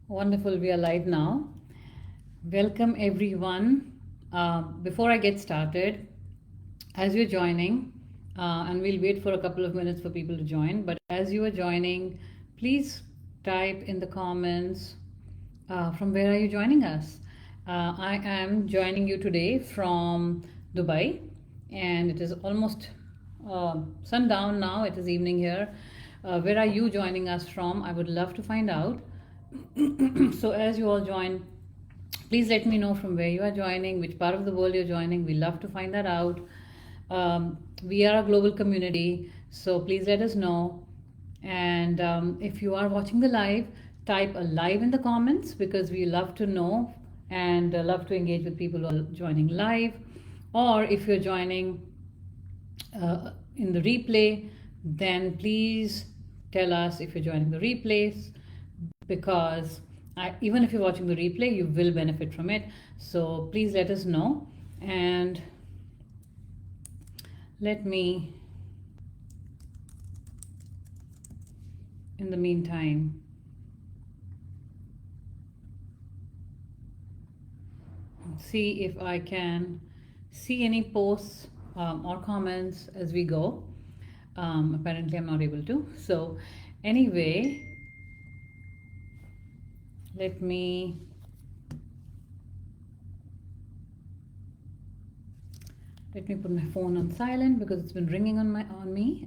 Wonderful, we are live now. Welcome everyone. Before I get started, as you're joining, and we'll wait for a couple of minutes for people to join, but as you are joining, please type in the comments from where are you joining us. I am joining you today from Dubai, and it is almost sundown now. It is evening here. Where are you joining us from? I would love to find out. So as you all join, please let me know from where you are joining, which part of the world you're joining. We love to find that out. We are a global community, so please let us know. And if you are watching the live, type a live in the comments because we love to know and love to engage with people who are joining live. Or if you're joining in the replay, then please tell us if you're joining the replays, because even if you're watching the replay, you will benefit from it. So please let us know. And let me, in the meantime, see if I can see any posts or comments as we go. Apparently I'm not able to. So anyway, let me put my phone on silent because it's been ringing on me.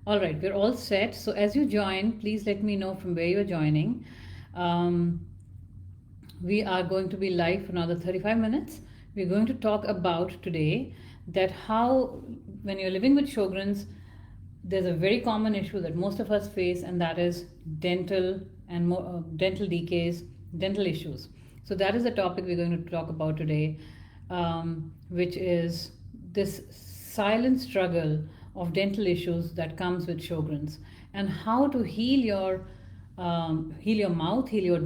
All right, we're all set. So as you join, please let me know from where you're joining. We are going to be live for another 35 minutes. We're going to talk about today that how, when you're living with Sjögren's, there's a very common issue that most of us face, and that is dental and dental decays, dental issues. So that is the topic we're going to talk about today, which is this silent struggle of dental issues that comes with Sjögren's, and how to heal your mouth, heal your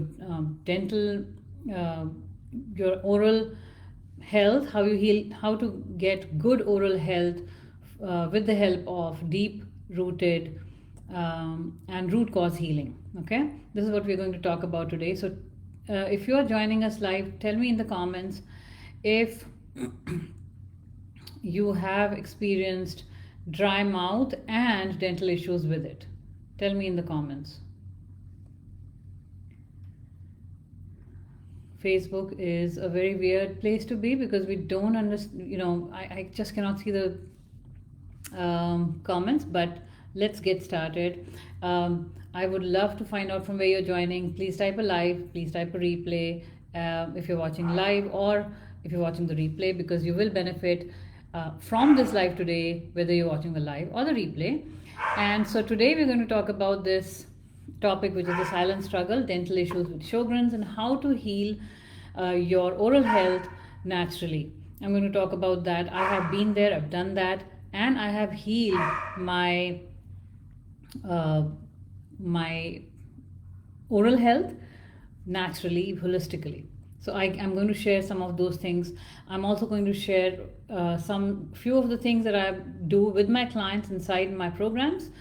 dental, your oral health, how to get good oral health with the help of deep rooted and root cause healing. Okay, this is what we're going to talk about today. So if you are joining us live, tell me in the comments if you have experienced dry mouth and dental issues with it. Tell me in the comments. Facebook is a very weird place to be because we don't understand, I just cannot see the comments, but let's get started. I would love to find out from where you're joining. Please type a live, please type a replay if you're watching live, or if you're watching the replay, because you will benefit from this live today, whether you're watching the live or the replay. And so today we're going to talk about this topic, which is the silent struggle, dental issues with Sjögren's, and how to heal your oral health naturally. I'm going to talk about that. I have been there, I've done that, and I have healed my oral health naturally, holistically. So I'm going to share some of those things. I'm also going to share few of the things that I do with my clients inside my programs,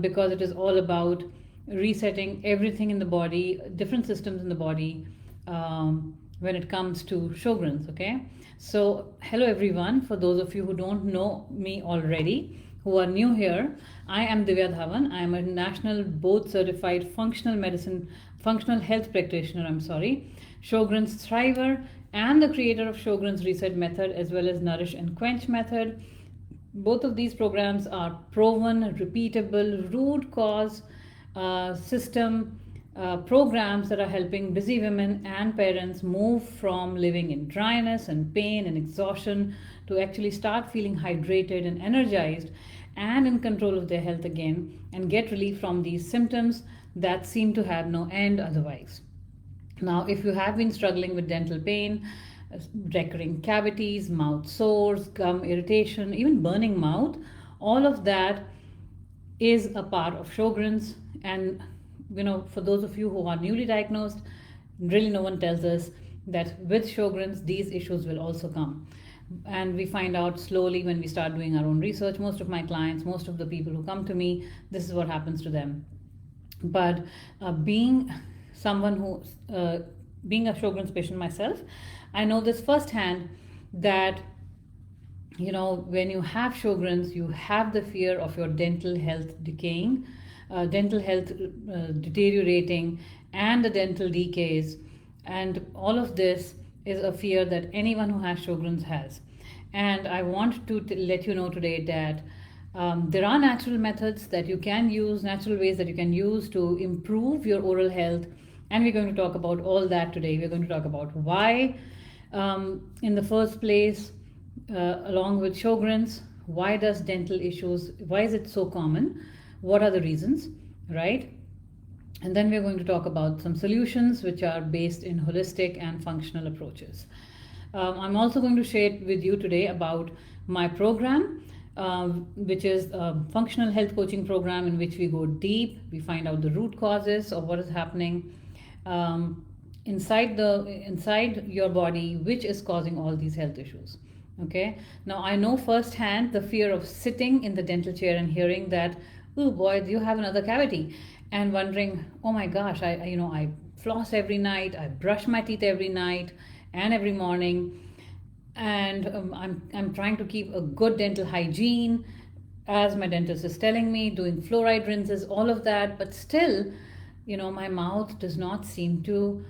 because it is all about resetting everything in the body, different systems in the body, when it comes to Sjögren's. Okay, so hello everyone. For those of you who don't know me already, who are new here, I am Divya Dhawan. I am a national board certified functional health practitioner, Sjögren's thriver, and the creator of Sjögren's reset method, as well as nourish and quench method. Both of these programs are proven, repeatable, root cause system programs that are helping busy women and parents move from living in dryness and pain and exhaustion to actually start feeling hydrated and energized and in control of their health again, and get relief from these symptoms that seem to have no end otherwise. Now, if you have been struggling with dental pain, recurring cavities, mouth sores, gum irritation, even burning mouth, all of that is a part of Sjögren's. And for those of you who are newly diagnosed, really no one tells us that with Sjögren's these issues will also come, and we find out slowly when we start doing our own research. Most of my clients, most of the people who come to me, this is what happens to them. But being someone who, being a Sjögren's patient myself, I know this firsthand that when you have Sjögren's, you have the fear of your dental health decaying, dental health deteriorating, and the dental decays. And all of this is a fear that anyone who has Sjögren's has. And I want to let you know today that there are natural methods that you can use, natural ways that you can use to improve your oral health. And we're going to talk about all that today. We're going to talk about why, in the first place, along with Sjögren's, why does dental issues, why is it so common? What are the reasons, right? And then we're going to talk about some solutions which are based in holistic and functional approaches. I'm also going to share with you today about my program, which is a functional health coaching program in which we go deep, we find out the root causes of what is happening inside your body, which is causing all these health issues. Okay, now I know firsthand the fear of sitting in the dental chair and hearing that, oh boy, you have another cavity, and wondering, oh my gosh, I floss every night, I brush my teeth every night and every morning, and I'm trying to keep a good dental hygiene as my dentist is telling me, doing fluoride rinses, all of that, but still, my mouth does not seem to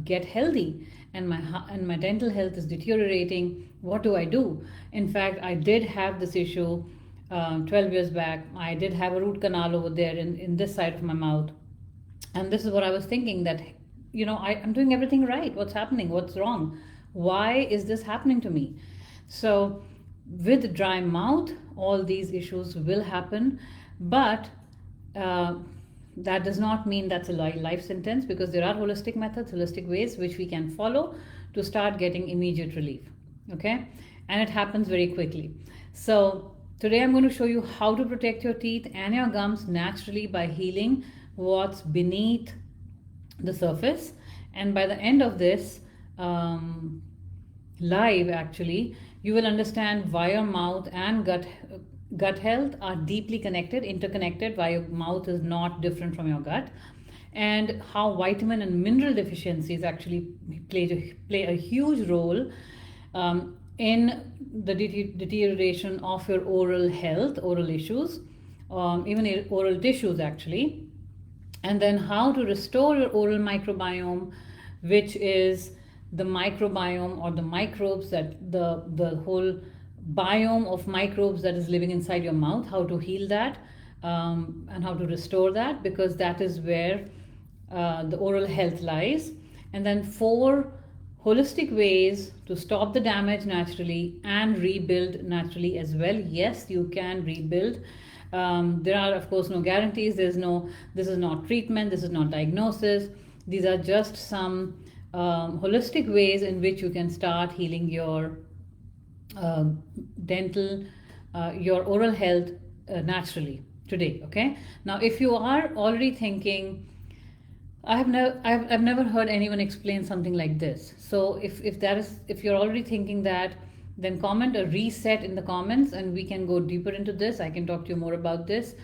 get healthy, and my dental health is deteriorating. What do I do? In fact, I did have this issue 12 years back. I did have a root canal over there in this side of my mouth, and this is what I was thinking, that I'm doing everything right. What's happening? What's wrong? Why is this happening to me? So with dry mouth, all these issues will happen, but that does not mean that's a life sentence, because there are holistic methods, holistic ways which we can follow to start getting immediate relief. Okay, and it happens very quickly. So today I'm going to show you how to protect your teeth and your gums naturally by healing what's beneath the surface. And by the end of this live, actually, you will understand why your mouth and gut health are deeply connected, interconnected, why your mouth is not different from your gut, and how vitamin and mineral deficiencies actually play a huge role in the deterioration of your oral health, oral issues, even oral tissues actually. And then how to restore your oral microbiome, which is the microbiome or the microbes, that the whole biome of microbes that is living inside your mouth, how to heal that, and how to restore that, because that is where the oral health lies. And then 4 holistic ways to stop the damage naturally and rebuild naturally as well. Yes, you can rebuild. There are, of course, no guarantees. This is not treatment, this is not diagnosis. These are just some holistic ways in which you can start healing your dental, your oral health naturally today. Okay, now if you are already thinking, I've never heard anyone explain something like this. So if you're already thinking that, then comment a reset in the comments and we can go deeper into this. I can talk to you more about this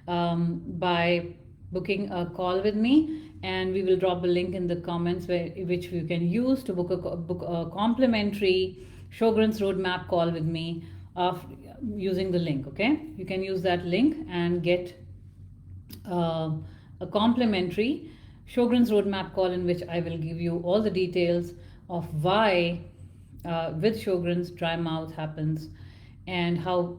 by booking a call with me, and we will drop a link in the comments which you can use to book a complimentary Sjögren's roadmap call with me using the link. Okay, you can use that link and get a complimentary Sjögren's roadmap call in which I will give you all the details of why with Sjögren's dry mouth happens, and how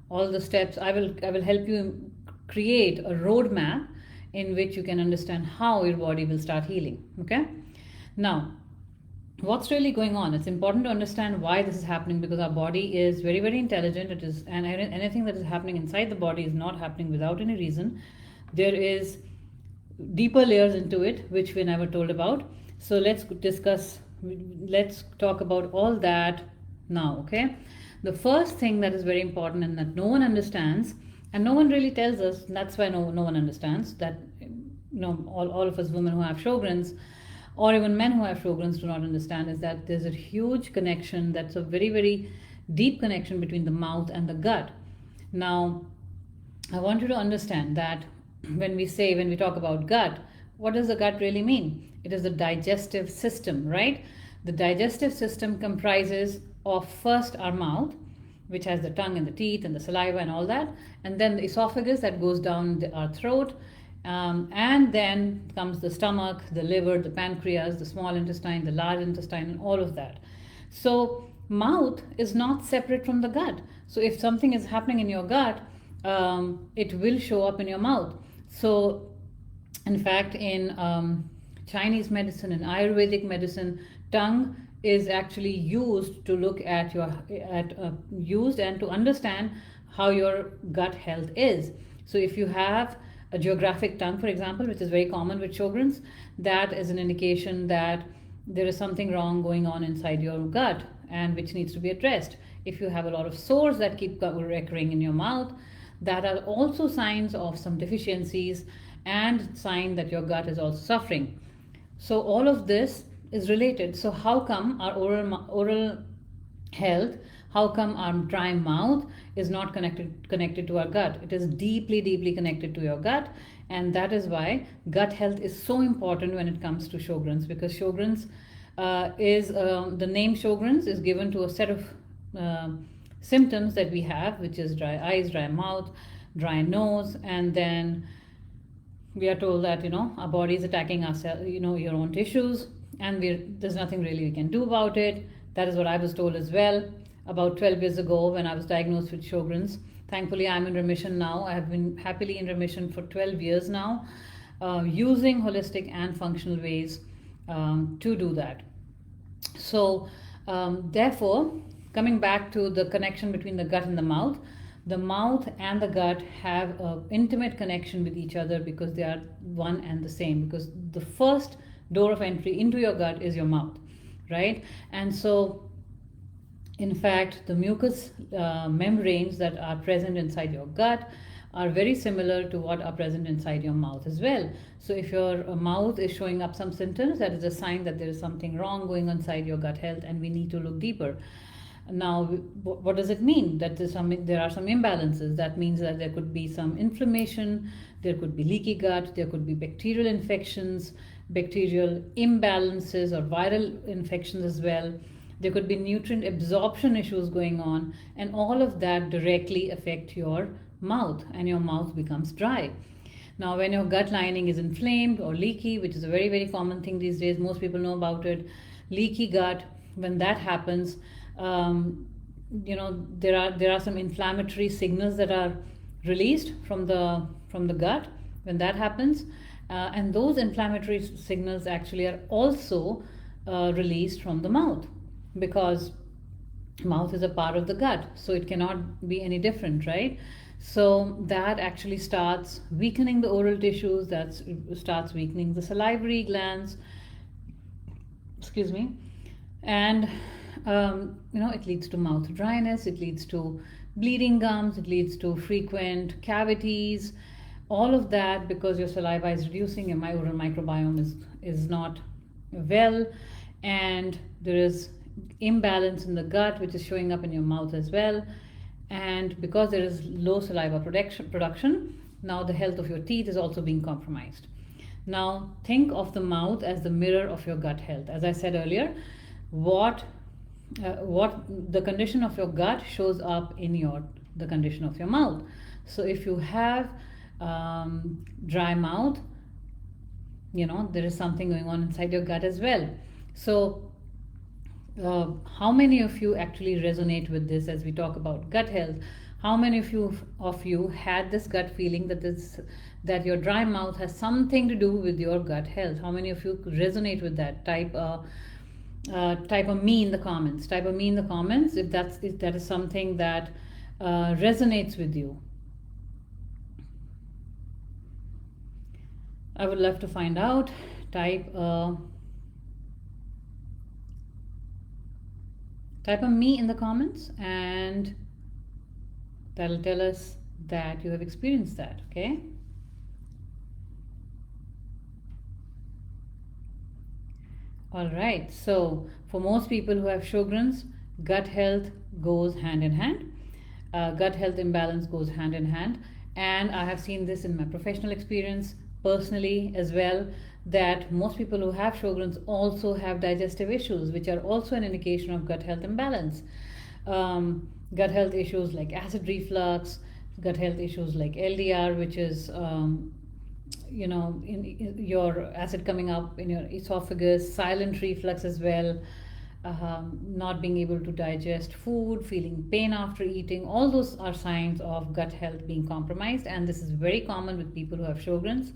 all the steps. I will help you create a roadmap in which you can understand how your body will start healing. Okay, now what's really going on? It's important to understand why this is happening, because our body is very, very intelligent. It is, and anything that is happening inside the body is not happening without any reason. There is deeper layers into it which we never told about. So let's talk about all that now. Okay, the first thing that is very important and that no one understands, and no one really tells us, and that's why no one understands, that all of us women who have Sjögren's, or even men who have Sjögren's, do not understand, is that there's a huge connection, that's a very, very deep connection between the mouth and the gut. Now I want you to understand that when we talk about gut, what does the gut really mean? It is the digestive system, right? The digestive system comprises of first our mouth, which has the tongue and the teeth and the saliva and all that, and then the esophagus that goes down our throat, and then comes the stomach, the liver, the pancreas, the small intestine, the large intestine, and all of that. So mouth is not separate from the gut. So if something is happening in your gut, it will show up in your mouth. So in fact, in Chinese medicine and Ayurvedic medicine, tongue is actually used to look at used and to understand how your gut health is. So if you have a geographic tongue, for example, which is very common with Sjögren's, that is an indication that there is something wrong going on inside your gut and which needs to be addressed. If you have a lot of sores that keep recurring in your mouth, that are also signs of some deficiencies and sign that your gut is also suffering. So all of this is related. So how come our oral health, how come our dry mouth is not connected to our gut? It is deeply connected to your gut, and that is why gut health is so important when it comes to Sjögren's, because Sjögren's is the name Sjögren's is given to a set of symptoms that we have, which is dry eyes, dry mouth, dry nose, and then we are told that our body is attacking ourselves, your own tissues, and there's nothing really we can do about it. That is what I was told as well about 12 years ago when I was diagnosed with Sjögren's. Thankfully, I'm in remission now. I have been happily in remission for 12 years now, using holistic and functional ways to do that. So therefore, coming back to the connection between the gut and the mouth and the gut have an intimate connection with each other because they are one and the same, because the first door of entry into your gut is your mouth, right? And so in fact, the mucous membranes that are present inside your gut are very similar to what are present inside your mouth as well. So if your mouth is showing up some symptoms, that is a sign that there is something wrong going on inside your gut health and we need to look deeper. Now, what does it mean? That there are some imbalances. That means that there could be some inflammation, there could be leaky gut, there could be bacterial infections, bacterial imbalances or viral infections as well. There could be nutrient absorption issues going on, and all of that directly affect your mouth, and your mouth becomes dry. Now, when your gut lining is inflamed or leaky, which is a very common thing these days, most people know about it, leaky gut, when that happens, there are some inflammatory signals that are released from the gut when that happens, and those inflammatory signals actually are also released from the mouth, because mouth is a part of the gut, so it cannot be any different, right? So that actually starts weakening the oral tissues, that starts weakening the salivary glands, and it leads to mouth dryness, it leads to bleeding gums, it leads to frequent cavities, all of that because your saliva is reducing, your oral microbiome is not well, and there is imbalance in the gut which is showing up in your mouth as well. And because there is low saliva production, now the health of your teeth is also being compromised. Now think of the mouth as the mirror of your gut health. As I said earlier, what the condition of your gut shows up in the condition of your mouth. So if you have dry mouth, there is something going on inside your gut as well. So how many of you actually resonate with this as we talk about gut health? How many of you had this gut feeling that your dry mouth has something to do with your gut health? How many of you resonate with that? Type a me in the comments. Type a me in the comments if that is something that resonates with you. I would love to find out. Type a me in the comments, and that'll tell us that you have experienced that, okay? All right, so for most people who have Sjögren's, gut health goes hand in hand. Gut health imbalance goes hand in hand. And I have seen this in my professional experience personally as well, that most people who have Sjögren's also have digestive issues, which are also an indication of gut health imbalance. Gut health issues like acid reflux, gut health issues like LDR, which is in your acid coming up in your esophagus, silent reflux as well, not being able to digest food, feeling pain after eating. All those are signs of gut health being compromised, and this is very common with people who have Sjögren's.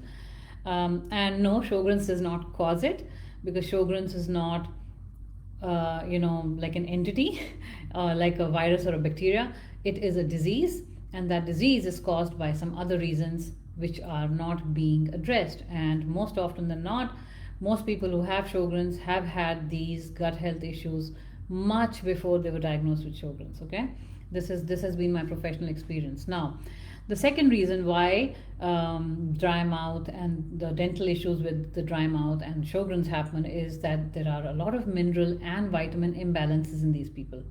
And no, Sjögren's does not cause it, because Sjögren's is not like an entity, like a virus or a bacteria. It is a disease, and that disease is caused by some other reasons which are not being addressed. And most often than not, most people who have Sjögren's have had these gut health issues much before they were diagnosed with Sjögren's. Okay, this has been my professional experience. Now, the second reason why dry mouth and the dental issues with the dry mouth and Sjögren's happen is that there are a lot of mineral and vitamin imbalances in these people.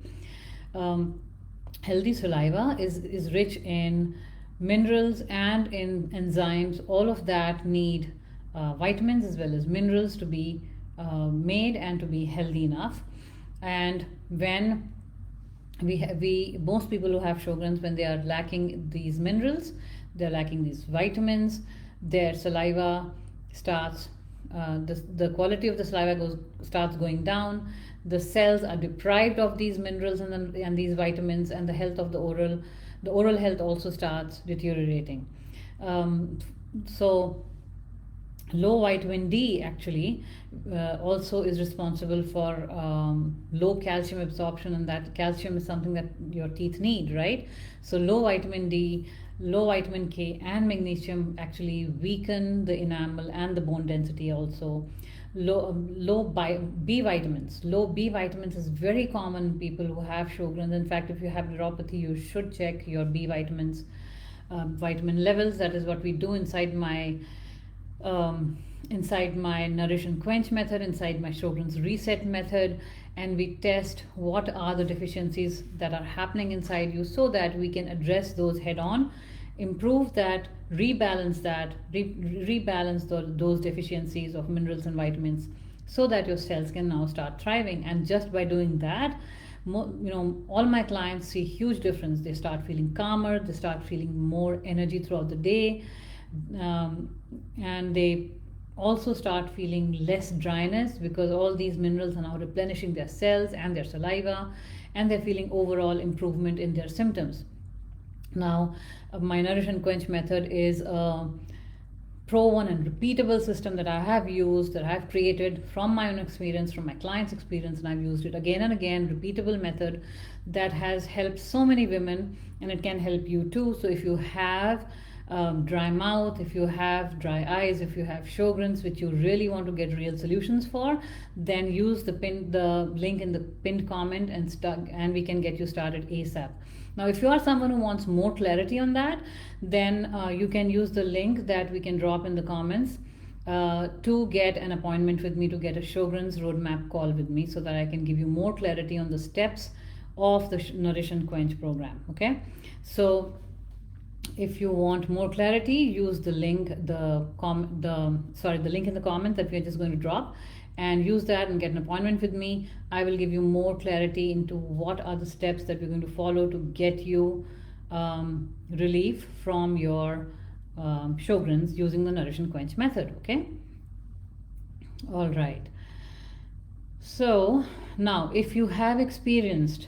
Healthy saliva is rich in minerals and in enzymes. All of that need vitamins as well as minerals to be made and to be healthy enough. And when most people who have Sjögren's, when they are lacking these minerals, they're lacking these vitamins, their saliva starts, the quality of the saliva starts going down. The cells are deprived of these minerals and these vitamins, and the health of the oral health also starts deteriorating. So low vitamin D actually also is responsible for low calcium absorption, and that calcium is something that your teeth need, right? So low vitamin D, low vitamin K, and magnesium actually weaken the enamel and the bone density also. Low B vitamins. Low B vitamins is very common in people who have Sjögren's. In fact, if you have neuropathy, you should check your B vitamins, vitamin levels. That is what we do inside my Nourish and Quench method, inside my Sjögren's reset method, and we test what are the deficiencies that are happening inside you, so that we can address those head on, improve that, rebalance those deficiencies of minerals and vitamins, so that your cells can now start thriving. And just by doing that, all my clients see huge difference. They start feeling calmer, they start feeling more energy throughout the day, and they also start feeling less dryness, because all these minerals are now replenishing their cells and their saliva, and they're feeling overall improvement in their symptoms. Now, my Nourish and Quench method is a proven and repeatable system that I have used, that I've created from my own experience, from my clients' experience, and I've used it again and again. Repeatable method that has helped so many women, and it can help you too. So if you have dry mouth, if you have dry eyes, if you have Sjögren's, which you really want to get real solutions for, then use the link in the pinned comment and we can get you started ASAP. Now, if you are someone who wants more clarity on that, then you can use the link that we can drop in the comments to get an appointment with me, to get a Sjögren's roadmap call with me, so that I can give you more clarity on the steps of the Nourish and Quench program. Okay, so if you want more clarity, use the link, the link in the comments that we are just going to drop, and use that and get an appointment with me. I will give you more clarity into what are the steps that we're going to follow to get you relief from your Sjögren's using the Nourish and Quench method. Okay, all right. So now, if you have experienced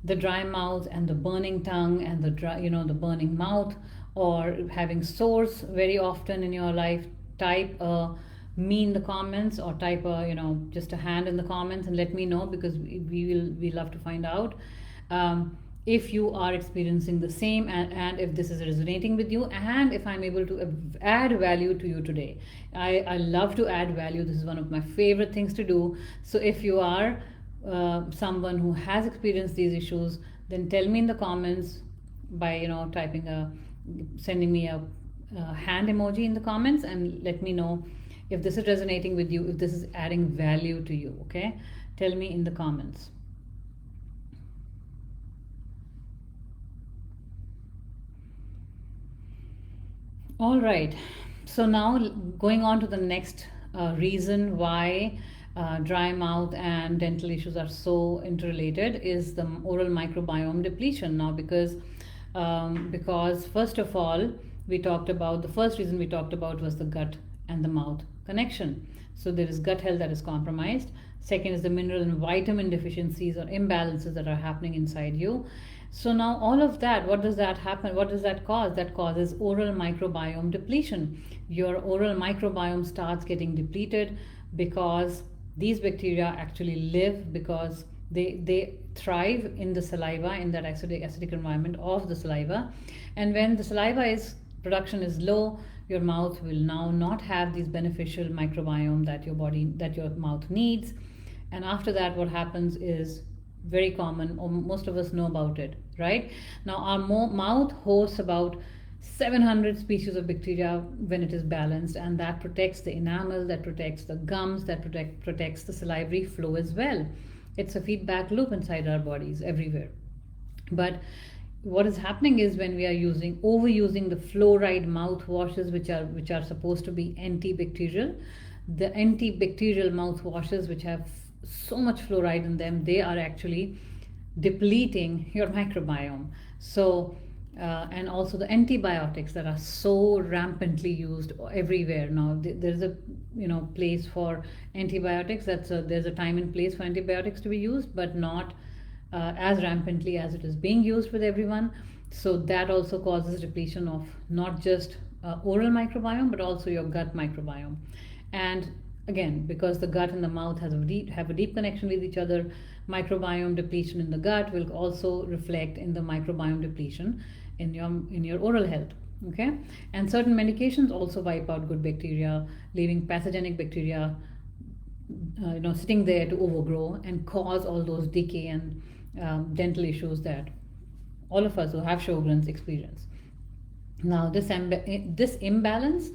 the dry mouth and the burning tongue and the burning mouth, or having sores very often in your life, type me in the comments, or type just a hand in the comments and let me know, because we love to find out if you are experiencing the same, and if this is resonating with you, and if I'm able to add value to you today. I love to add value. This is one of my favorite things to do. So if you are someone who has experienced these issues, then tell me in the comments by sending me a hand emoji in the comments, and let me know if this is resonating with you, if this is adding value to you. Okay, tell me in the comments. All right. So now going on to the next reason why dry mouth and dental issues are so interrelated is the oral microbiome depletion. Now, because first of all, we talked about the first reason we talked about was the gut and the mouth connection. So there is gut health that is compromised. Second is the mineral and vitamin deficiencies or imbalances that are happening inside you. So now all of that, what does that happen? What does that cause? That causes oral microbiome depletion. Your oral microbiome starts getting depleted because these bacteria actually live, because they thrive in the saliva, in that acidic environment of the saliva. And when the saliva is production is low, your mouth will now not have these beneficial microbiome that your mouth needs. And after that, what happens is very common, or most of us know about it, right? Now, our mouth hosts about 700 species of bacteria when it is balanced, and that protects the enamel, that protects the gums, that protects the salivary flow as well. It's a feedback loop inside our bodies everywhere. But what is happening is when we are overusing the fluoride mouthwashes, which are supposed to be antibacterial, the antibacterial mouthwashes which have so much fluoride in them, they are actually depleting your microbiome. So and also the antibiotics that are so rampantly used everywhere now. There's a place for antibiotics. There's a time and place for antibiotics to be used, but not as rampantly as it is being used with everyone. So that also causes depletion of not just oral microbiome, but also your gut microbiome. And again, because the gut and the mouth have a deep connection with each other, microbiome depletion in the gut will also reflect in the microbiome depletion in your oral health. Okay, and certain medications also wipe out good bacteria, leaving pathogenic bacteria sitting there to overgrow and cause all those decay and dental issues that all of us who have Sjögren's experience. Now, this imbalance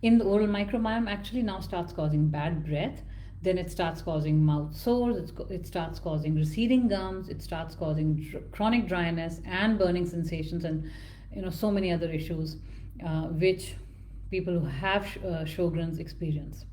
in the oral microbiome actually now starts causing bad breath. Then it starts causing mouth sores, it starts causing receding gums, it starts causing chronic dryness and burning sensations, and so many other issues which people who have Sjögren's experience.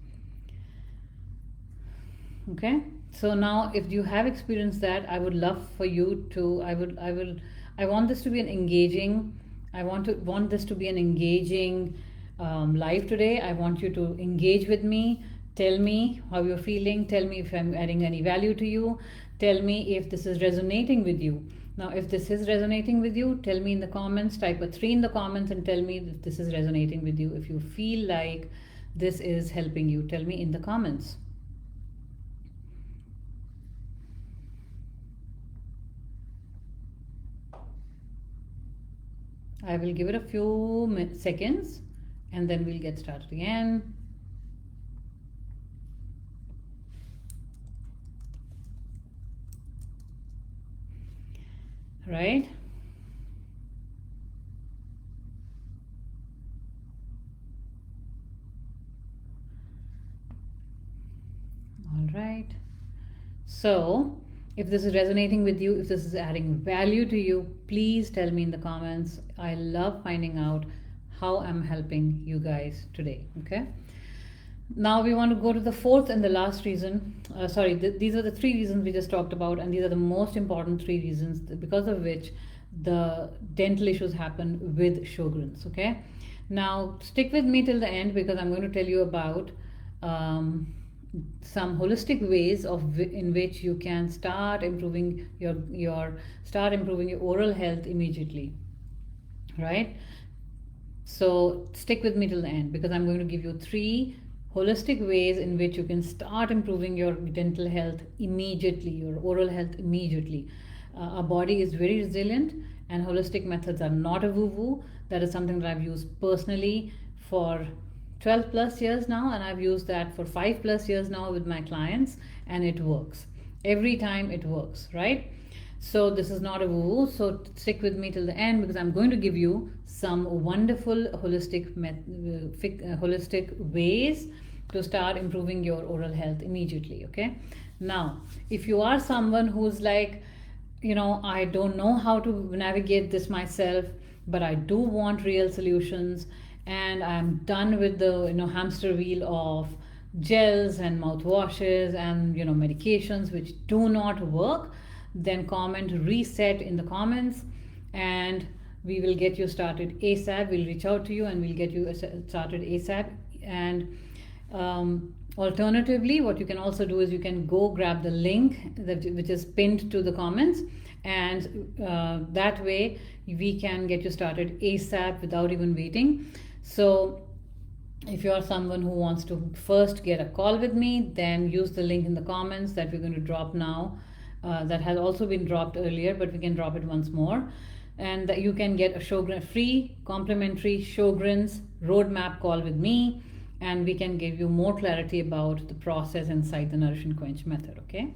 Okay, so now if you have experienced that, I would love for you to, I want this to be an engaging, want this to be an engaging live today. I want you to engage with me. Tell me how you're feeling. Tell me if I'm adding any value to you. Tell me if this is resonating with you. Now, if this is resonating with you, tell me in the comments. Type a 3 in the comments and tell me if this is resonating with you. If you feel like this is helping you, tell me in the comments. I will give it a few seconds and then we'll get started again. Right? All right. So, if this is resonating with you, if this is adding value to you, please tell me in the comments. I love finding out how I'm helping you guys today. Okay. Now we want to go to the fourth and the last reason. These are the 3 reasons we just talked about, and these are the most important 3 reasons because of which the dental issues happen with Sjögren's. Okay. Now stick with me till the end because I'm going to tell you about some holistic ways in which you can start improving your oral health immediately. Right. So stick with me till the end because I'm going to give you 3 holistic ways in which you can start improving your dental health immediately, your oral health immediately. Our body is very resilient and holistic methods are not a woo-woo. That is something that I've used personally for 12 plus years now, and I've used that for 5 plus years now with my clients, and it works. Every time it works, right? So this is not a woo-woo, so stick with me till the end because I'm going to give you some wonderful holistic ways to start improving your oral health immediately. Okay. Now, if you are someone who's like, I don't know how to navigate this myself, but I do want real solutions and I'm done with the hamster wheel of gels and mouthwashes and medications which do not work, then comment reset in the comments, and we will get you started ASAP. We'll reach out to you and we'll get you started ASAP. And alternatively, what you can also do is you can go grab the link which is pinned to the comments, and that way we can get you started ASAP without even waiting. So if you're someone who wants to first get a call with me, then use the link in the comments that we're going to drop now. That has also been dropped earlier, but we can drop it once more. And that you can get a Sjögren free complimentary Sjögren's roadmap call with me, and we can give you more clarity about the process inside the Nourish and Quench method. Okay.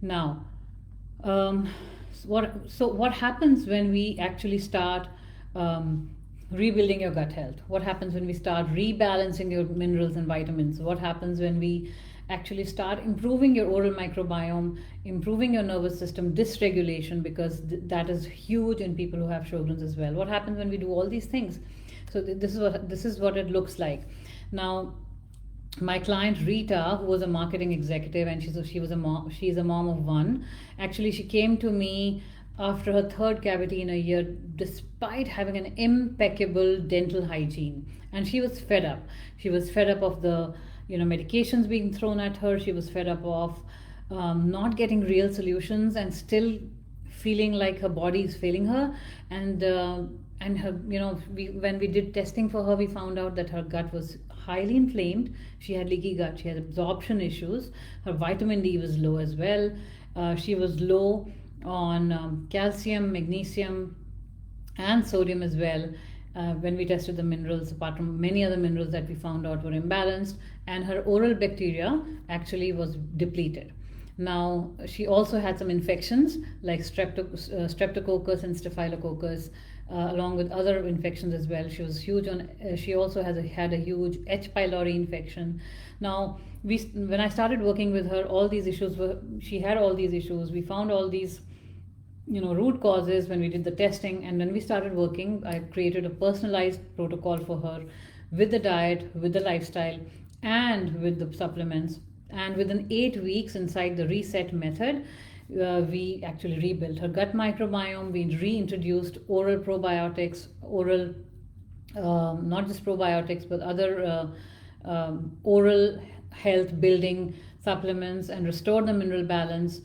Now, what happens when we actually start rebuilding your gut health? What happens when we start rebalancing your minerals and vitamins? What happens when we actually start improving your oral microbiome, improving your nervous system dysregulation, because that is huge in people who have Sjögren's as well. What happens when we do all these things? So this is what it looks like. Now, my client Rita, who was a marketing executive, and she's a mom of one. Actually, she came to me after her third cavity in a year, despite having an impeccable dental hygiene, and she was fed up. She was fed up of the medications being thrown at her. She was fed up of not getting real solutions and still feeling like her body is failing her. And her, when we did testing for her, we found out that her gut was highly inflamed. She had leaky gut. She had absorption issues. Her vitamin D was low as well. She was low on calcium, magnesium, and sodium as well. When we tested the minerals, apart from many other minerals that we found out were imbalanced, and her oral bacteria actually was depleted. Now, she also had some infections like streptococcus and staphylococcus, along with other infections as well. She was huge on. She also had a huge H. pylori infection. Now, when I started working with her, she had all these issues. We found all these root causes when we did the testing, and when we started working, I created a personalized protocol for her with the diet, with the lifestyle, and with the supplements. And within 8 weeks inside the reset method, we actually rebuilt her gut microbiome. We reintroduced oral probiotics, not just probiotics, but other oral health building supplements, and restored the mineral balance.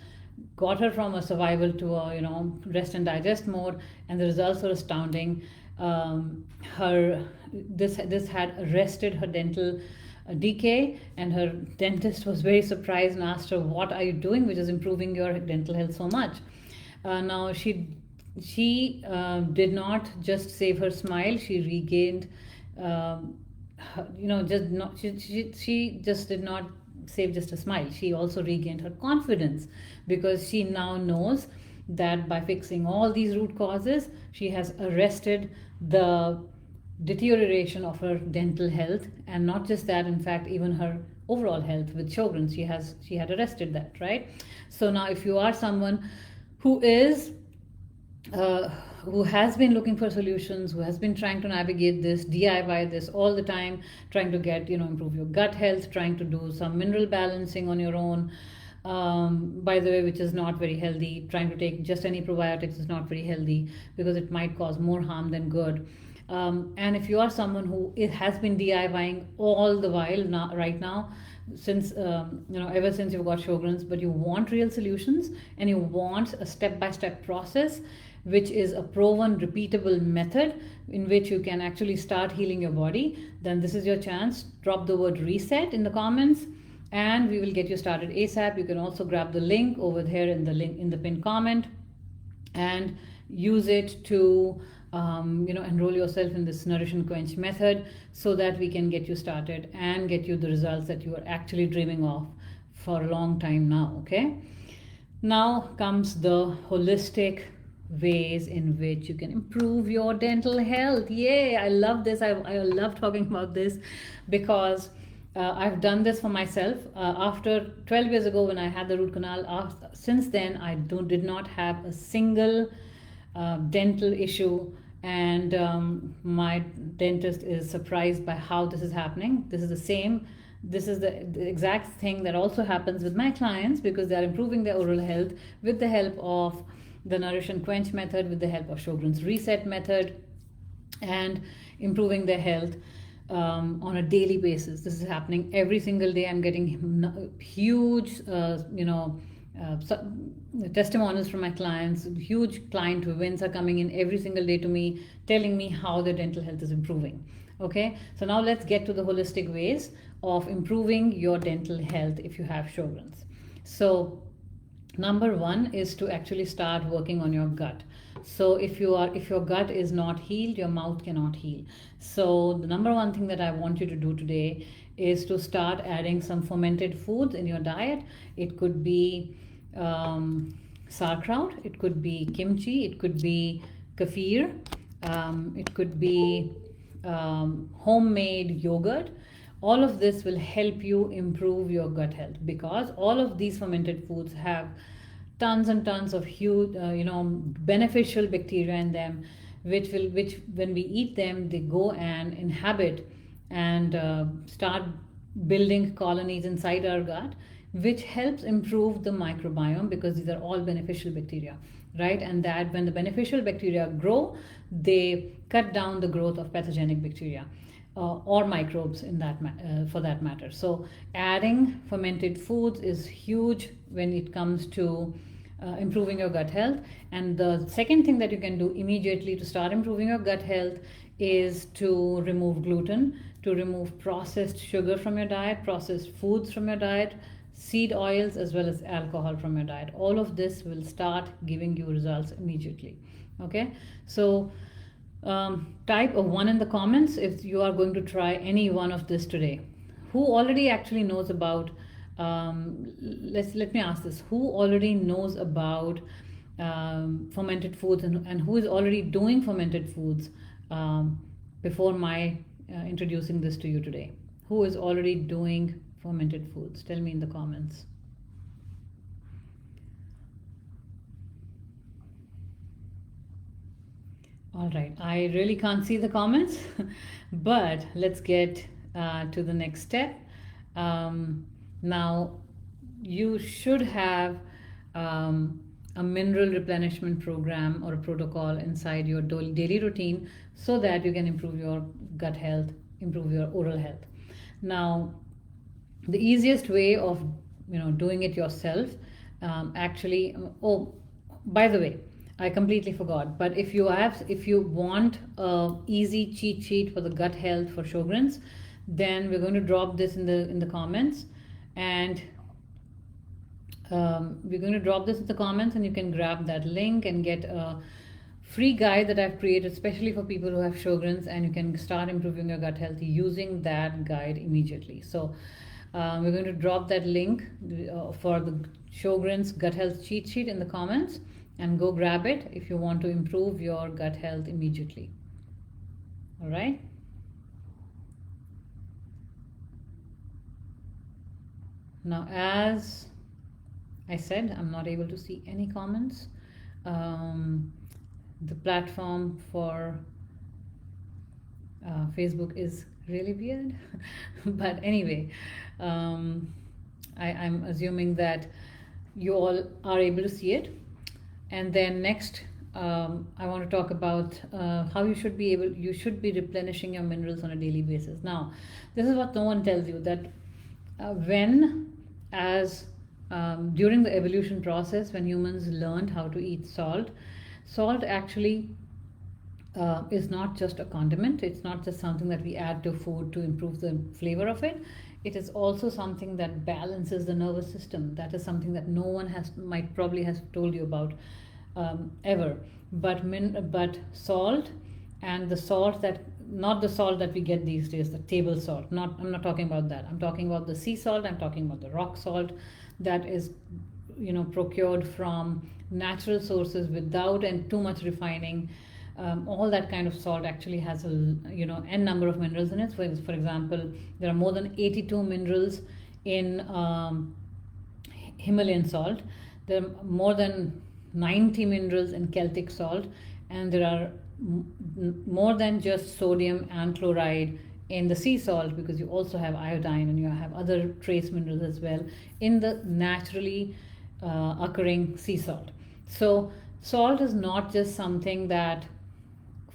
Got her from a survival to a rest and digest mode, and the results were astounding. This had arrested her dental decay, and her dentist was very surprised and asked her, "What are you doing which is improving your dental health so much?" Now she did not just save her smile; she regained. She just did not save just a smile. She also regained her confidence, because she now knows that by fixing all these root causes, she has arrested the deterioration of her dental health. And not just that, in fact, even her overall health with Sjögren's, she had arrested that, right? So now, if you are someone who has been looking for solutions, who has been trying to navigate this, DIY this all the time, trying to get, improve your gut health, trying to do some mineral balancing on your own, by the way, which is not very healthy. Trying to take just any probiotics is not very healthy, because it might cause more harm than good. And if you are someone who has been DIYing all the while right now, since ever since you've got Sjögren's, but you want real solutions and you want a step-by-step process, which is a proven, repeatable method in which you can actually start healing your body, then this is your chance. Drop the word reset in the comments, and we will get you started ASAP. You can also grab the link over there in the pinned comment and use it to enroll yourself in this Nourish and Quench method, so that we can get you started and get you the results that you are actually dreaming of for a long time now. Okay, now comes the holistic ways in which you can improve your dental health. Yay, I love this. I love talking about this, because I've done this for myself. After 12 years ago, when I had the root canal, since then I did not have a single dental issue and my dentist is surprised by how this is happening. This is the exact thing that also happens with my clients, because they are improving their oral health with the help of the Nourish and Quench method, with the help of Sjögren's reset method, and improving their health on a daily basis. This is happening every single day. I'm getting huge, testimonials from my clients. Huge client wins are coming in every single day to me, telling me how their dental health is improving. Okay, so now let's get to the holistic ways of improving your dental health if you have Sjögren's. So number one is to actually start working on your gut. So if your gut is not healed, your mouth cannot heal. So the number one thing that I want you to do today is to start adding some fermented foods in your diet. It could be sauerkraut, it could be kimchi, it could be kefir, it could be homemade yogurt. All of this will help you improve your gut health, because all of these fermented foods have tons and tons of huge, beneficial bacteria in them, which when we eat them, they go and inhabit and start building colonies inside our gut, which helps improve the microbiome, because these are all beneficial bacteria, right? And that when the beneficial bacteria grow, they cut down the growth of pathogenic bacteria. Or microbes for that matter. So adding fermented foods is huge when it comes to improving your gut health. And the second thing that you can do immediately to start improving your gut health is to remove gluten, to remove processed sugar from your diet, processed foods from your diet, seed oils, as well as alcohol from your diet. All of this will start giving you results immediately. Okay, so type a 1 in the comments if you are going to try any one of this today. Who already actually knows about, let me ask this, who already knows about fermented foods, and who is already doing fermented foods before my introducing this to you today? Who is already doing fermented foods? Tell me in the comments. All right, I really can't see the comments, but let's get to the next step. Now, you should have a mineral replenishment program or a protocol inside your daily routine, so that you can improve your gut health, improve your oral health. Now, the easiest way of doing it yourself, oh, by the way, I completely forgot. But if you want a easy cheat sheet for the gut health for Sjögren's, then we're going to drop this in the comments, and we're going to drop this in the comments, and you can grab that link and get a free guide that I've created especially for people who have Sjögren's, and you can start improving your gut health using that guide immediately. So we're going to drop that link for the Sjögren's gut health cheat sheet in the comments, and go grab it if you want to improve your gut health immediately. All right. Now, as I said, I'm not able to see any comments. The platform for Facebook is really weird. But anyway, I'm assuming that you all are able to see it. And then next, I want to talk about how you should be replenishing your minerals on a daily basis. Now, this is what no one tells you, that during the evolution process, when humans learned how to eat salt actually is not just a condiment. It's not just something that we add to food to improve the flavor of it. It is also something that balances the nervous system. That is something that no one might probably has told you about ever. But salt, and the salt not the salt that we get these days, the table salt. I'm not talking about that. I'm talking about the sea salt. I'm talking about the rock salt that is procured from natural sources without and too much refining. All that kind of salt actually has n number of minerals in it. For example, there are more than 82 minerals in Himalayan salt. There are more than 90 minerals in Celtic salt, and there are more than just sodium and chloride in the sea salt, because you also have iodine and you have other trace minerals as well in the naturally occurring sea salt. So salt is not just something that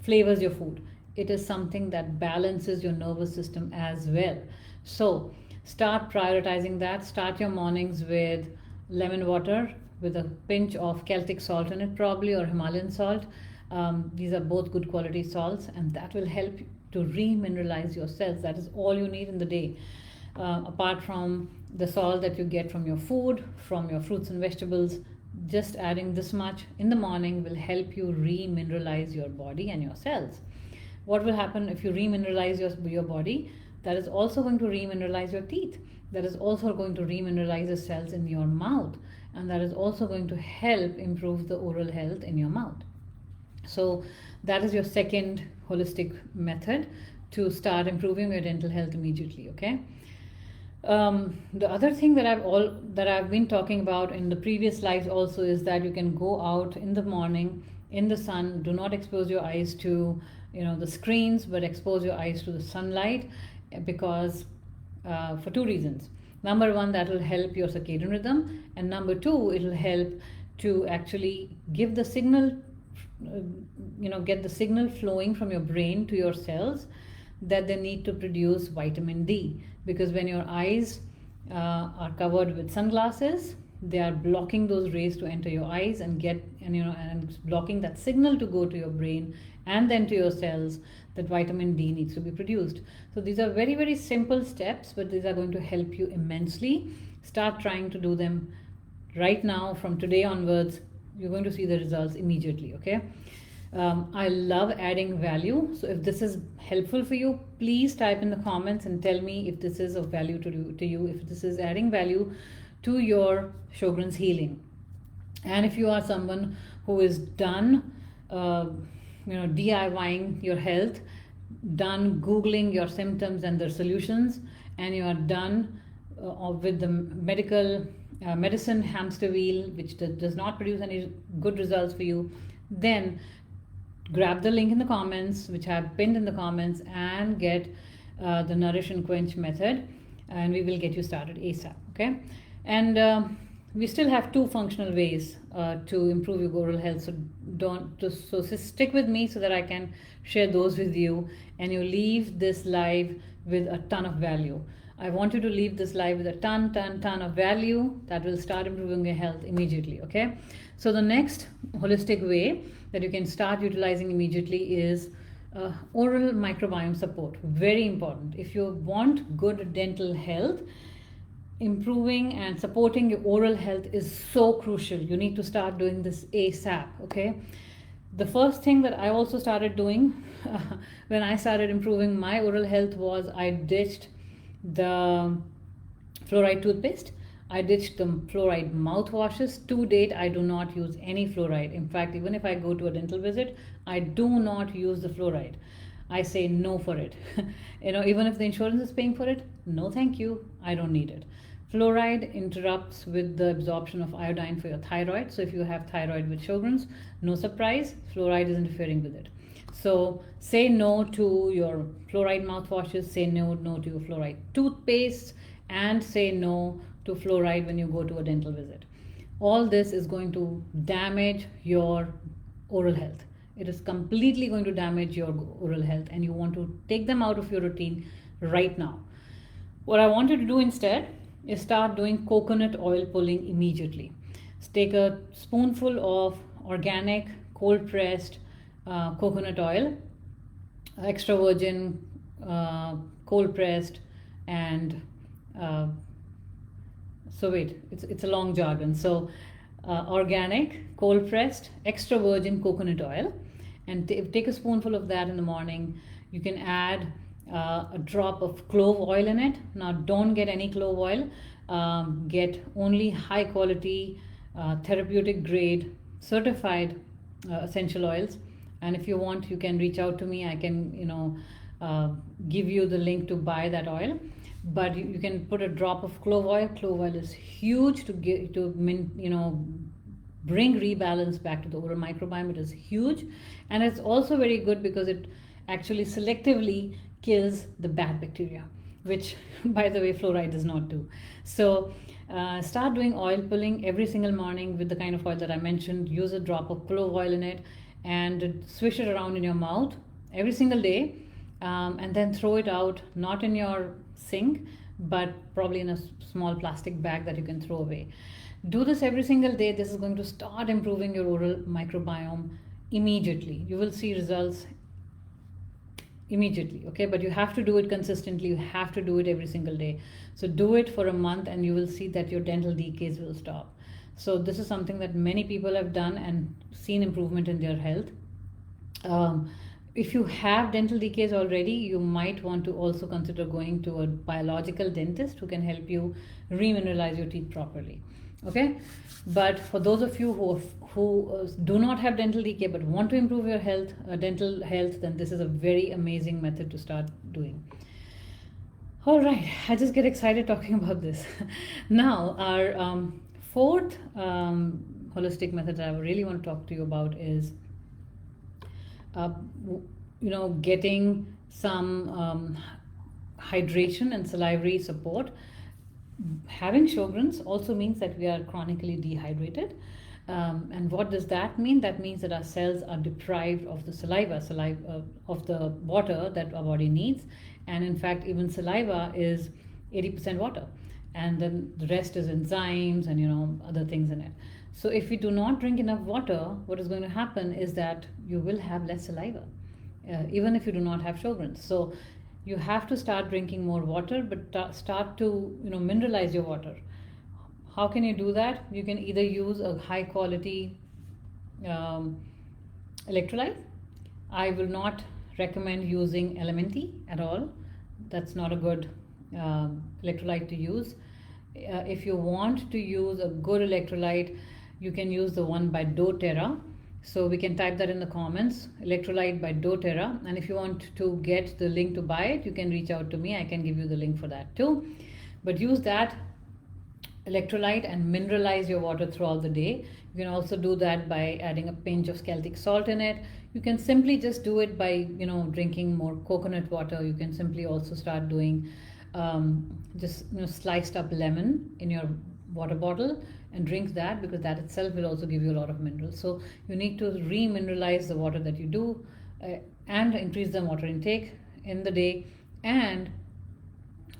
flavors your food, it is something that balances your nervous system as well. So start prioritizing that. Start your mornings with lemon water with a pinch of Celtic salt in it, probably, or Himalayan salt. These are both good quality salts, and that will help to remineralize your cells. That is all you need in the day. Apart from the salt that you get from your food, from your fruits and vegetables, just adding this much in the morning will help you remineralize your body and your cells. What will happen if you remineralize your body? That is also going to remineralize your teeth. That is also going to remineralize the cells in your mouth. And that is also going to help improve the oral health in your mouth. So that is your second holistic method to start improving your dental health immediately, okay? The other thing that I've been talking about in the previous slides also is that you can go out in the morning in the sun. Do not expose your eyes to the screens, but expose your eyes to the sunlight, because for two reasons. Number one, that will help your circadian rhythm, and number two, it will help to actually give the signal, get the signal flowing from your brain to your cells that they need to produce vitamin D. Because when your eyes are covered with sunglasses, they are blocking those rays to enter your eyes and blocking that signal to go to your brain and then to your cells that vitamin D needs to be produced. So these are very, very simple steps, but these are going to help you immensely. Start trying to do them right now. From today onwards, you're going to see the results immediately, okay? I love adding value. So if this is helpful for you, please type in the comments and tell me if this is of value to you, if this is adding value to your Sjögren's healing. And if you are someone who is done DIYing your health, done Googling your symptoms and their solutions, and you are done with the medicine hamster wheel, which does not produce any good results for you, then grab the link in the comments, which I have pinned in the comments, and get the Nourish and Quench method, and we will get you started ASAP, okay? And we still have two functional ways to improve your oral health, so stick with me so that I can share those with you, and you leave this live with a ton of value. I want you to leave this live with a ton of value that will start improving your health immediately, okay? So the next holistic way that you can start utilizing immediately is oral microbiome support. Very important. If you want good dental health, improving and supporting your oral health is so crucial. You need to start doing this ASAP, okay? The first thing that I also started doing when I started improving my oral health was I ditched the fluoride toothpaste. I ditched the fluoride mouthwashes. To date, I do not use any fluoride. In fact, even if I go to a dental visit, I do not use the fluoride. I say no for it. Even if the insurance is paying for it, no thank you, I don't need it. Fluoride interrupts with the absorption of iodine for your thyroid. So if you have thyroid with Sjögren's, no surprise, fluoride is interfering with it. So say no to your fluoride mouthwashes, say no to your fluoride toothpaste, and say no to fluoride when you go to a dental visit. All this is going to damage your oral health. It is completely going to damage your oral health, and you want to take them out of your routine right now. What I want you to do instead is start doing coconut oil pulling immediately. Take a spoonful of organic cold pressed coconut oil, extra virgin, cold pressed, and it's a long jargon. So organic, cold pressed, extra virgin coconut oil, and take a spoonful of that in the morning. You can add a drop of clove oil in it. Now don't get any clove oil, get only high quality, therapeutic grade, certified essential oils. And if you want, you can reach out to me. I can give you the link to buy that oil. But you can put a drop of clove oil. Clove oil is huge to bring rebalance back to the oral microbiome. It is huge, and it's also very good because it actually selectively kills the bad bacteria, which by the way fluoride does not do. So start doing oil pulling every single morning with the kind of oil that I mentioned. Use a drop of clove oil in it and swish it around in your mouth every single day, and then throw it out, not in your sink, but probably in a small plastic bag that you can throw away. Do this every single day. This is going to start improving your oral microbiome immediately. You will see results immediately, okay? But you have to do it consistently. You have to do it every single day. So do it for a month and you will see that your dental decays will stop. So this is something that many people have done and seen improvement in their health. If you have dental decays already, you might want to also consider going to a biological dentist who can help you remineralize your teeth properly. Okay, but for those of you who do not have dental decay but want to improve your health, dental health, then this is a very amazing method to start doing. All right, I just get excited talking about this. Now, our fourth holistic method that I really want to talk to you about is, getting some hydration and salivary support. Having Sjögren's also means that we are chronically dehydrated. And what does that mean? That means that our cells are deprived of the saliva of the water that our body needs. And in fact, even saliva is 80% water. And then the rest is enzymes and other things in it. So if we do not drink enough water, what is going to happen is that you will have less saliva, even if you do not have Sjögren's. So you have to start drinking more water, but start to mineralize your water. How can you do that? You can either use a high quality electrolyte. I will not recommend using LMNT at all. That's not a good electrolyte to use. If you want to use a good electrolyte, you can use the one by doTERRA. So we can type that in the comments, electrolyte by doTERRA. And if you want to get the link to buy it, you can reach out to me. I can give you the link for that too. But use that electrolyte and mineralize your water throughout the day. You can also do that by adding a pinch of Celtic salt in it. You can simply just do it by drinking more coconut water. You can simply also start doing sliced up lemon in your water bottle and drink that, because that itself will also give you a lot of minerals. So you need to re-mineralize the water that you do and increase the water intake in the day, and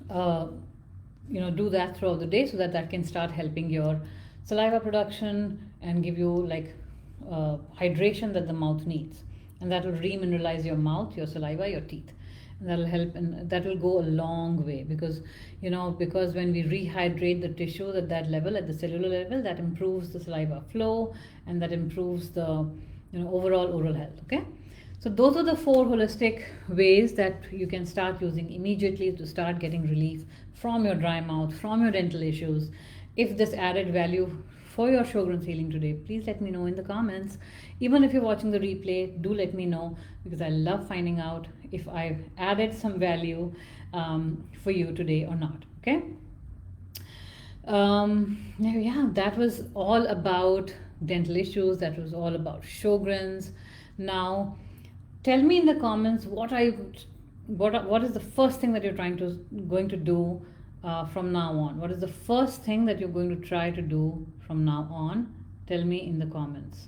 do that throughout the day so that can start helping your saliva production and give you hydration that the mouth needs, and that will re-mineralize your mouth, your saliva, your teeth. And that will help, and that will go a long way, because when we rehydrate the tissues at that level, at the cellular level, that improves the saliva flow and that improves the overall oral health. Okay, so those are the 4 holistic ways that you can start using immediately to start getting relief from your dry mouth, from your dental issues. If this added value for your Sjögren's healing today, please let me know in the comments. Even if you're watching the replay, do let me know, because I love finding out if I've added some value for you today or not. Okay. That was all about dental issues. That was all about Sjögren's. Now, tell me in the comments what is the first thing that you're going to do from now on. What is the first thing that you're going to try to do from now on? Tell me in the comments.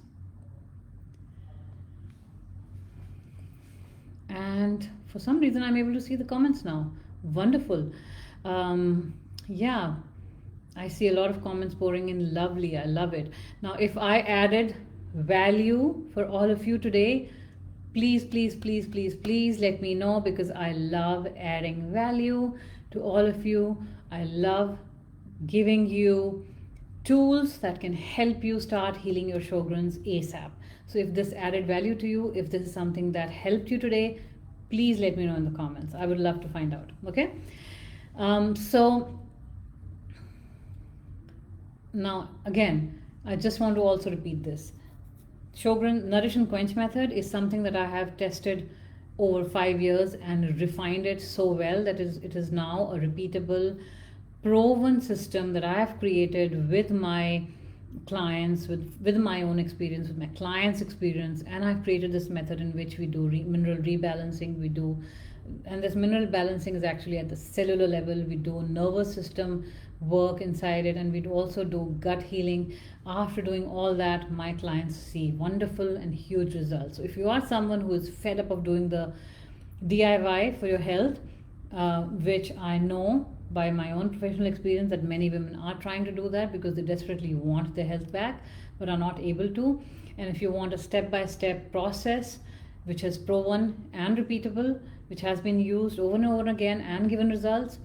And for some reason I'm able to see the comments now. Wonderful. I see a lot of comments pouring in. Lovely. I love it. Now, if I added value for all of you today, please let me know, because I love adding value to all of you. I love giving you tools that can help you start healing your Sjögren's ASAP. So if this added value to you, if this is something that helped you today, please let me know in the comments. I would love to find out. Okay. So now again, I just want to also repeat this. Sjögren Nourish and Quench method is something that I have tested over 5 years and refined it so well that it is now a repeatable, proven system that I have created with my clients, with my own experience, with my clients' experience, and I've created this method in which we do mineral rebalancing. We do, and this mineral balancing is actually at the cellular level. We do nervous system work inside it, and we also do gut healing. After doing all that, my clients see wonderful and huge results. So if you are someone who is fed up of doing the DIY for your health, which I know by my own professional experience that many women are trying to do that because they desperately want their health back but are not able to. And if you want a step-by-step process which is proven and repeatable, which has been used over and over again and given results,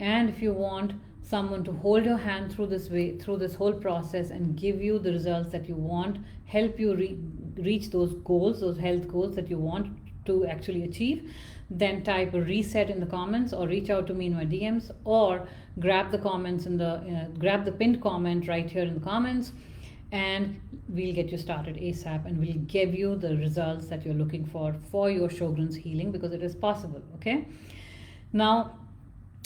and if you want someone to hold your hand through this whole process and give you the results that you want, help you reach those goals, those health goals that you want to actually achieve, then type a reset in the comments or reach out to me in my DMs, or grab the comments in the grab the pinned comment right here in the comments, and we'll get you started ASAP, and we'll give you the results that you're looking for your Sjögren's healing, because it is possible. Okay, now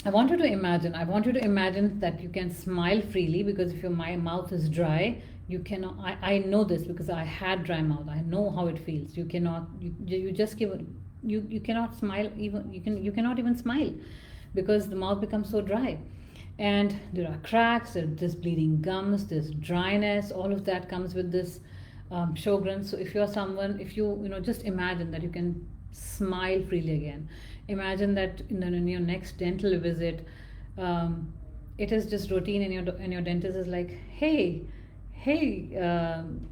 I want you to imagine that you can smile freely, because if your mouth is dry, you cannot. I know this because I had dry mouth. I know how it feels. You cannot. You just give. You cannot smile even. You cannot even smile because the mouth becomes so dry, and there are cracks. There's bleeding gums. There's dryness. All of that comes with this Sjögren. So if you're someone, if you just imagine that you can smile freely again. Imagine that in your next dental visit, it is just routine, and your dentist is like, hey,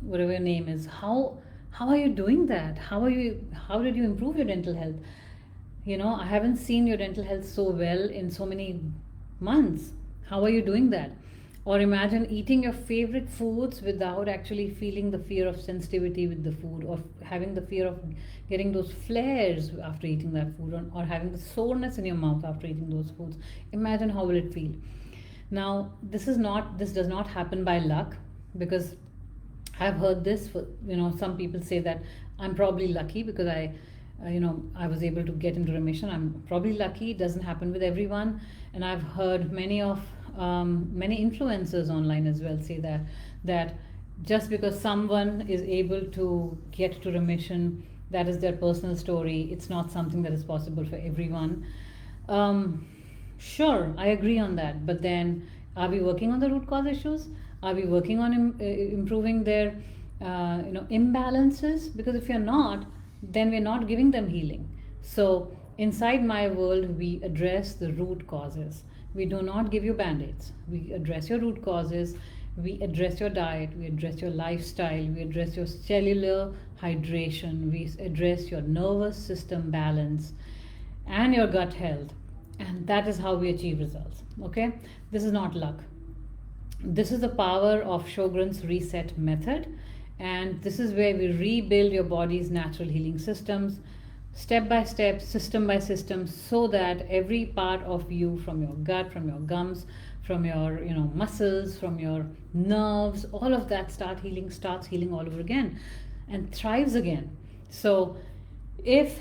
whatever your name is, how are you doing that? How did you improve your dental health? I haven't seen your dental health so well in so many months. How are you doing that? Or imagine eating your favorite foods without actually feeling the fear of sensitivity with the food, or having the fear of getting those flares after eating that food, or having the soreness in your mouth after eating those foods. Imagine how will it feel. Now, this does not happen by luck, because I've heard this. Some people say that I'm probably lucky because I was able to get into remission. I'm probably lucky. It doesn't happen with everyone, and I've heard many influencers online as well say that just because someone is able to get to remission, that is their personal story. It's not something that is possible for everyone. Sure, I agree on that. But then, are we working on the root cause issues? Are we working on improving their imbalances? Because if you're not, then we're not giving them healing. So inside my world, we address the root causes. We do not give you band-aids. We address your root causes. We address your diet. We address your lifestyle. We address your cellular hydration. We address your nervous system balance and your gut health. And that is how we achieve results. Okay? This is not luck. This is the power of Sjögren's reset method. And this is where we rebuild your body's natural healing systems, step by step, system by system, so that every part of you, from your gut, from your gums, from your muscles, from your nerves, all of that starts healing all over again and thrives again. So if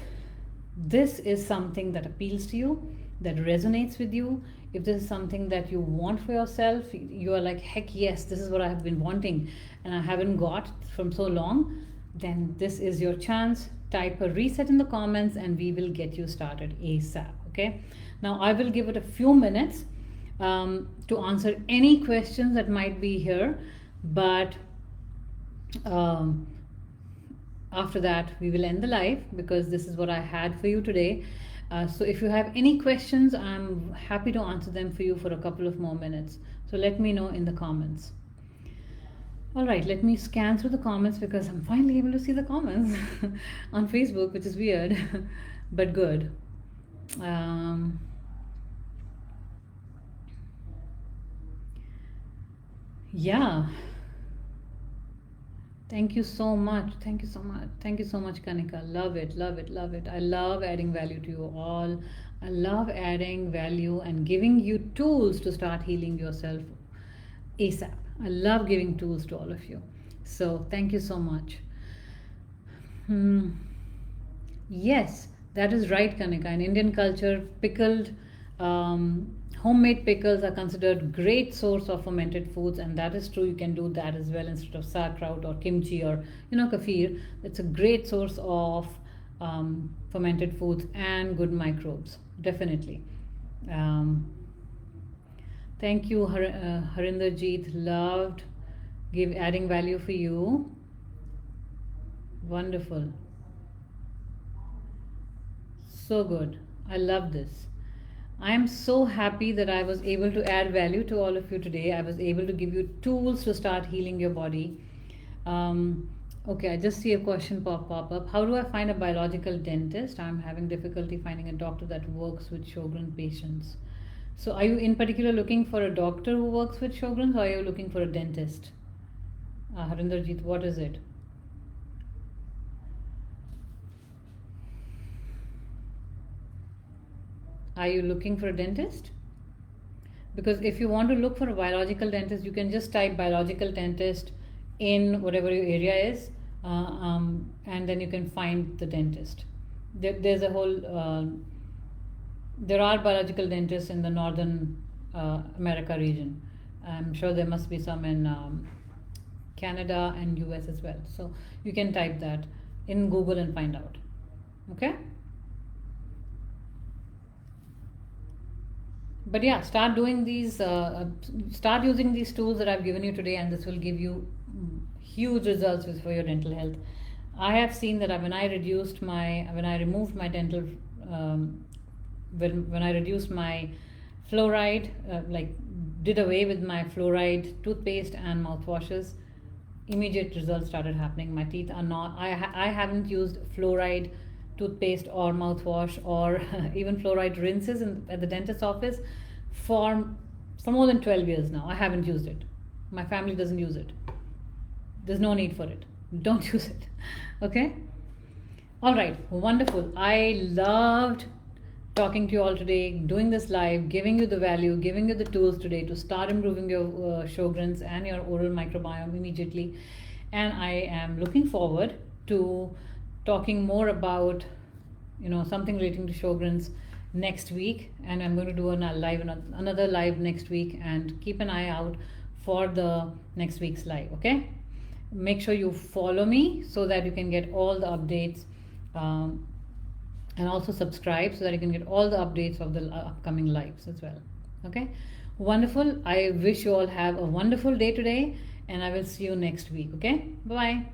this is something that appeals to you, that resonates with you, if this is something that you want for yourself, you are like, heck yes, this is what I have been wanting and I haven't got from so long, then this is your chance. Type a reset in the comments and we will get you started ASAP. Okay, now I will give it a few minutes to answer any questions that might be here, but after that we will end the live, because this is what I had for you today. So if you have any questions, I'm happy to answer them for you for a couple of more minutes. So let me know in the comments. All right, let me scan through the comments, because I'm finally able to see the comments on Facebook, which is weird, but good. Yeah. Thank you so much. Thank you so much. Thank you so much, Kanika. Love it, love it, love it. I love adding value to you all. I love adding value and giving you tools to start healing yourself ASAP. I love giving tools to all of you. So thank you so much. Yes, that is right, Kanika. In Indian culture, pickled Homemade pickles are considered great source of fermented foods, and that is true. You can do that as well instead of sauerkraut or kimchi or kefir. It's a great source of fermented foods and good microbes, definitely. Thank you, Harinderjeet. Loved adding value for you. Wonderful. So good. I love this. I am so happy that I was able to add value to all of you today. I was able to give you tools to start healing your body. Okay, I just see a question pop up. How do I find a biological dentist? I'm having difficulty finding a doctor that works with Sjögren patients. So are you in particular looking for a doctor who works with Sjögrens, or are you looking for a dentist? Harinderjeet, what is it? Are you looking for a dentist? Because if you want to look for a biological dentist, you can just type biological dentist in whatever your area is, and then you can find the dentist. There's a whole, there are biological dentists in the Northern America region. I'm sure there must be some in Canada and US as well. So you can type that in Google and find out. Okay? But yeah, start doing these, start using these tools that I've given you today, and this will give you huge results for your dental health. I have seen that when I removed my dental, when I reduced my fluoride, did away with my fluoride toothpaste and mouthwashes, immediate results started happening. My teeth are not, I haven't used fluoride toothpaste or mouthwash or even fluoride rinses at the dentist's office for more than 12 years now. I haven't used it. My family doesn't use it. There's no need for it. Don't use it. Okay? All right. Wonderful. I loved talking to you all today, doing this live, giving you the value, giving you the tools today to start improving your Sjögren's and your oral microbiome immediately. And I am looking forward to talking more about something relating to Sjögren's next week, and I'm going to do another live next week, and keep an eye out for the next week's live. Okay, make sure you follow me so that you can get all the updates, and also subscribe so that you can get all the updates of the upcoming lives as well. Okay, wonderful. I wish you all have a wonderful day today, and I will see you next week. Okay, bye bye.